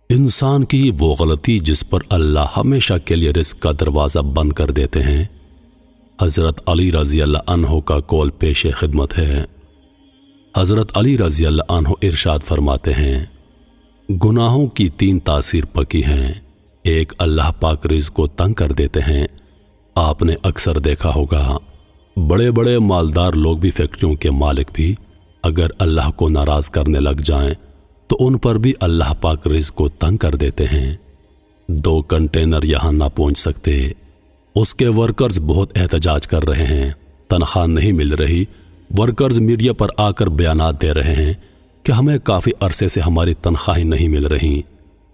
انسان کی وہ غلطی جس پر اللہ ہمیشہ کے لیے رزق کا دروازہ بند کر دیتے ہیں۔ حضرت علی رضی اللہ عنہ کا قول پیش خدمت ہے۔ حضرت علی رضی اللہ عنہ ارشاد فرماتے ہیں، گناہوں کی 3 تاثیر پکی ہیں۔ ایک، اللہ پاک رزق کو تنگ کر دیتے ہیں۔ آپ نے اکثر دیکھا ہوگا بڑے بڑے مالدار لوگ بھی، فیکٹریوں کے مالک بھی اگر اللہ کو ناراض کرنے لگ جائیں تو ان پر بھی اللہ پاک رزق کو تنگ کر دیتے ہیں۔ 2 کنٹینر یہاں نہ پہنچ سکتے، اس کے ورکرز بہت احتجاج کر رہے ہیں، تنخواہ نہیں مل رہی۔ ورکرز میڈیا پر آ کر بیانات دے رہے ہیں کہ ہمیں کافی عرصے سے ہماری تنخواہیں نہیں مل رہی،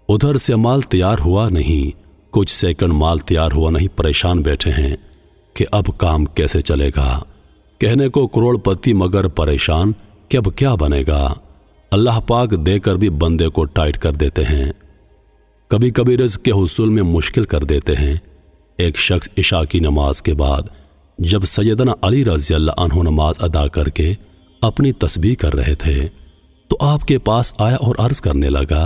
ادھر سے مال تیار ہوا نہیں، کچھ سیکنڈ مال تیار ہوا نہیں، پریشان بیٹھے ہیں کہ اب کام کیسے چلے گا۔ کہنے کو کروڑ پتی مگر پریشان کہ اب کیا بنے گا۔ اللہ پاک دے کر بھی بندے کو ٹائٹ کر دیتے ہیں، کبھی کبھی رزق کے حصول میں مشکل کر دیتے ہیں۔ ایک شخص عشاء کی نماز کے بعد جب سیدنا علی رضی اللہ عنہ نماز ادا کر کے اپنی تسبیح کر رہے تھے تو آپ کے پاس آیا اور عرض کرنے لگا،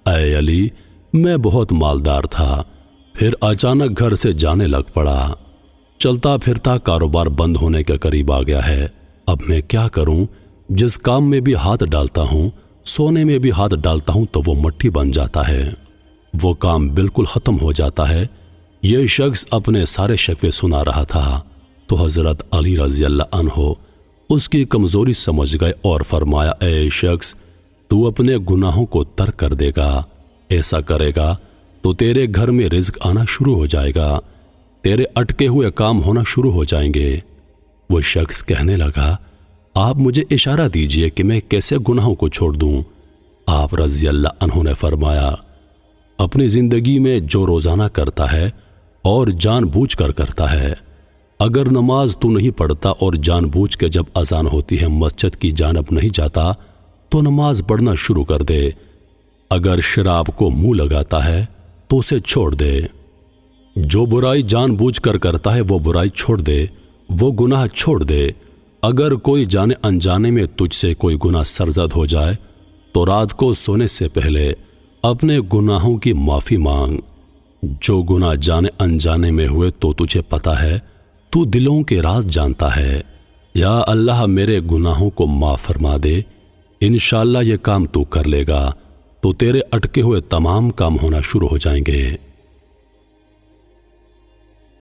اے علی، میں بہت مالدار تھا، پھر اچانک گھر سے جانے لگ پڑا، چلتا پھرتا کاروبار بند ہونے کے قریب آ گیا ہے، اب میں کیا کروں؟ جس کام میں بھی ہاتھ ڈالتا ہوں، سونے میں بھی ہاتھ ڈالتا ہوں تو وہ مٹی بن جاتا ہے، وہ کام بالکل ختم ہو جاتا ہے۔ یہ شخص اپنے سارے شکوے سنا رہا تھا تو حضرت علی رضی اللہ عنہ اس کی کمزوری سمجھ گئے اور فرمایا، اے شخص، تو اپنے گناہوں کو ترک کر دے گا، ایسا کرے گا تو تیرے گھر میں رزق آنا شروع ہو جائے گا، تیرے اٹکے ہوئے کام ہونا شروع ہو جائیں گے۔ وہ شخص کہنے لگا، آپ مجھے اشارہ دیجئے کہ میں کیسے گناہوں کو چھوڑ دوں۔ آپ رضی اللہ عنہ نے فرمایا، اپنی زندگی میں جو روزانہ کرتا ہے اور جان بوجھ کر کرتا ہے، اگر نماز تو نہیں پڑھتا اور جان بوجھ کے جب اذان ہوتی ہے مسجد کی جانب نہیں جاتا تو نماز پڑھنا شروع کر دے، اگر شراب کو منہ لگاتا ہے تو اسے چھوڑ دے، جو برائی جان بوجھ کر کرتا ہے وہ برائی چھوڑ دے، وہ گناہ چھوڑ دے، اگر کوئی جانے انجانے میں تجھ سے کوئی گناہ سرزد ہو جائے تو رات کو سونے سے پہلے اپنے گناہوں کی معافی مانگ، جو گناہ جانے انجانے میں ہوئے تو تجھے پتہ ہے، تو دلوں کے راز جانتا ہے، یا اللہ میرے گناہوں کو معاف فرما دے، انشاءاللہ یہ کام تو کر لے گا تو تیرے اٹکے ہوئے تمام کام ہونا شروع ہو جائیں گے۔